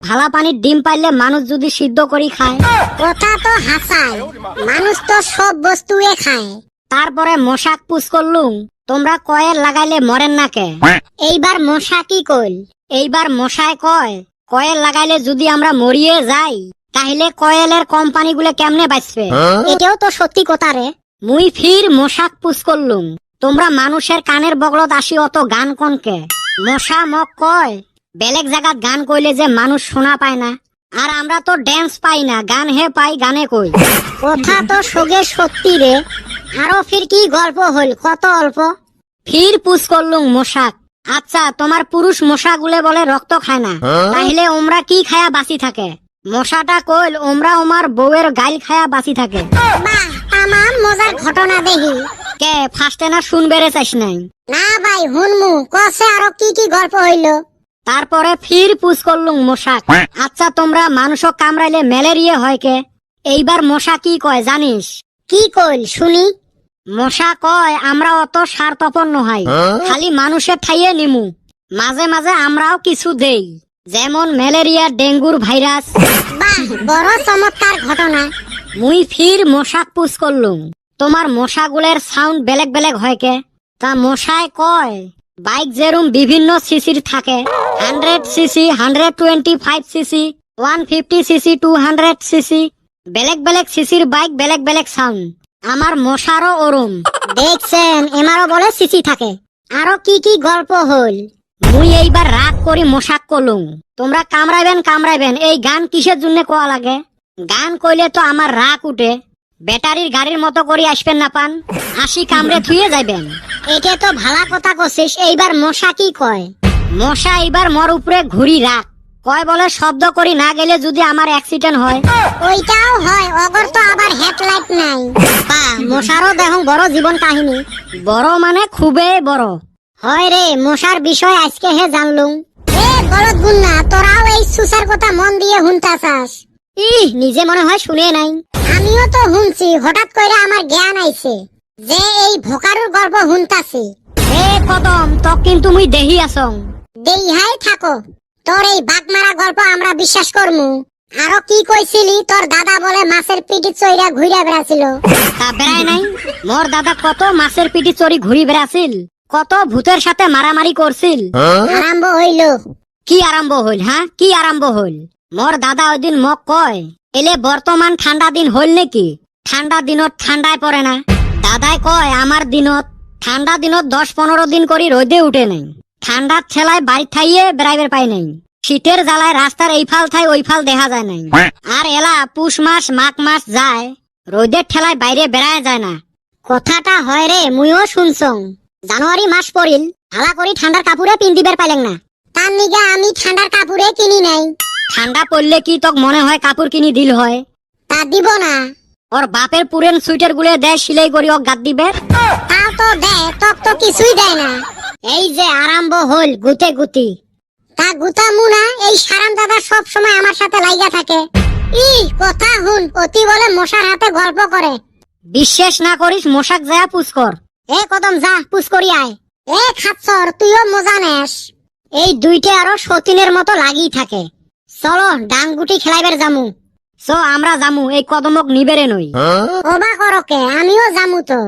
ভালা পানির ডিম পাইলে মানুষ যদি সিদ্ধ করি খায়। কথা তো হাসাই, মানুষ তো সব বস্তুয়ে খায়। তারপরে মশাক পুষ করলুম, তোমরা কয়েল লাগাইলে মরেন না কে? এইবার মশা কি কইল? এইবার মশায় কয় কয়েল লাগাইলে যদি আমরা মরিয়ে যাই তাহলে কয়েলের কোম্পানিগুলো কেমনে বাঁচবে? এটাও তো সত্যি কথা রে। মুই ফির মশাক পুষ করলুম, তোমরা মানুষের কানের বগলত আসি অত গান কনকে? মশা মক কয় বেলেগ জায়গাত গান কইলে যে মানুষ শোনা পায় না, আর আমরা তো ড্যান্স পাই না, গান হে পাই, গানে কই। কথা তো সগে সত্যি রে। আরো ফির কি গল্প হইল, কত অল্প। ফির পুষ করলুম মশাক, আচ্ছা তোমার পুরুষ মশাগুলো বলে রক্ত খায় না, তাহলে ওমরা কি খায়া বাঁচি থাকে? মশাটা কইল ওমরা ওমার বউয়ের গাইল খায়া বাঁচি থাকে। বাহ, তামাম মজার ঘটনা দেখি। কে ফার্স্টে না শুনবেরে চাইস নাই? না ভাই, হুনমু কসে আরো কি কি গল্প হইল। তারপরে ফির পুষ করলুম মশাক, আচ্ছা তোমরা মানুষক কামড়াইলে ম্যালেরিয়া হয় কে? এইবার মশা কি কয় জানিস? কি কইল শুনি। মশা কয় আমরা অত স্বার্থপর নহাই, খালি মানুষের ঠাইয়ে নিমু, মাঝে মাঝে আমরাও কিছু দেই, যেমন ম্যালেরিয়া, ডেঙ্গুর ভাইরাস। বাহ, বড় চমৎকার ঘটনা। মুই ফির মশাক পুষ করলুম, তোমার মশাগুলের সাউন্ড বেলেগ বেলেগ হয় কে? তা মশায় কয় বাইক যেরম বিভিন্ন সিসির থাকে, 100 সিসি, 125 সিসি, 150 সিসি, 200 সিসি, বেলেগ বেলেগ সিসির বাইক, বেলেগ বেলেগ সাউন্ড। আমার মশারও ওরম। দেখছেন, এমারও বলে সিসি থাকে। আরো কি কি গল্প হইল? মুই এইবার রাগ করি মশাক করলুম, তোমরা কামড়াইবেন এই গান কিসের জন্য কোয়া লাগে? গান কইলে তো আমার রাগ উঠে, ব্যাটারির গাড়ির মতো করে আসবেন না পান, আসি কামড়ে থুয়ে যাইবেন। এটা তো ভালা কথা কছিস। এইবার মশা কি কয়? মশা এইবার মোর উপরে ঘুরি রাখ, কয় বলে শব্দ করি না গেলে যদি আমার অ্যাক্সিডেন্ট হয়। ওইটাও হয়, অগর তো আবার হেডলাইট নাই। বা মশারও দেখো বড় জীবন কাহিনী, বড় মানে খুবই বড়। হয় রে, মশার বিষয় আজকে হে জানলুম। এ বলদ গুন্না, তোরাও এই সুসার কথা মন দিয়ে হুনতাছাস। নিজে মনে হয় শুনে নাই। আমিও তো হুনছি, হঠাৎ কইরা আমার জ্ঞান আইছে যে এই ভোকারুর গল্প হুনতাছি। এ কদম, তক কিন্তু মুই দেহি আসং। দেইহাই থাকো, তোর এই বাগমারা গল্প আমরা বিশ্বাস করমু। আরো কি কইছিলি, তোর দাদা বলে মাছের পিঠি চইরা ঘুরে বেড়াছিল। তা বেড়ায় নাই? মোর দাদা কত মাছের পিঠি চড়ি ঘুরি বেড়াছিল, কত ভূতের সাথে মারামারি করছিল। আরম্ভ হইল। কি আরম্ভ হইল? হ্যাঁ, কি আরম্ভ হইল? মোর দাদা ওই দিন মক কয় এলে বর্তমান ঠান্ডা দিন হইল নাকি, ঠান্ডা দিনত ঠান্ডায় পড়ে না। দাদাই কয় আমার দিনত ঠান্ডা দিনত 10-15 দিন করি রোদে উঠে নাই, ঠান্ডার ছেলায় বাড়ি থাইয়ে বেড়াইবার পাই নাই, শীতের জ্বালায় রাস্তার এই ফাল থাই ওই ফাল দেখা যায় নাই। আর এলা পুষ মাস মাঘ মাস যায়, রোদের ঠেলায় বাইরে বেড়ায় যায় না। কথাটা হয় রে, মুইও শুনছং। জানুয়ারি মাস পড়িল, হালা করি ঠান্ডার কাপড়ে পিন্দিবার পাইলেন না। তার নিগা আমি ঠান্ডার কাপড়ে কিনি নাই। ঠান্ডা পড়লে কি তোক মনে হয় কাপড় কিনি দিল হয়? তা দিব না। ওর বাপের পুরেন সুইটার গুলো দেয় সিলাই করি ও গাদ দিবে। তাও তো দেয়, তক তো কিছুই দেয় না। এই যে আরম্ভ হইল গুতে গুতি। তা গুতা মুনা, এই সারাম দাদা সব সময় আমার সাথে লাইগা থাকে। কথা হুন, অতি বলে মশার হাতে গল্প করে। বিশ্বাস না করিস মশাক যায় পুষ কর। এ কদম যা, পুষ করি আয়। এ খাচ্ছর, তুইও মজা নেস। এই দুইটা আরো সতীনের মতো লাগি থাকে। চলো ডাংগুটি খেলাইবার জামু। আমরা জামু, এই কদমক নিবেরে নই। অবাক করকে, আমিও জামু তো।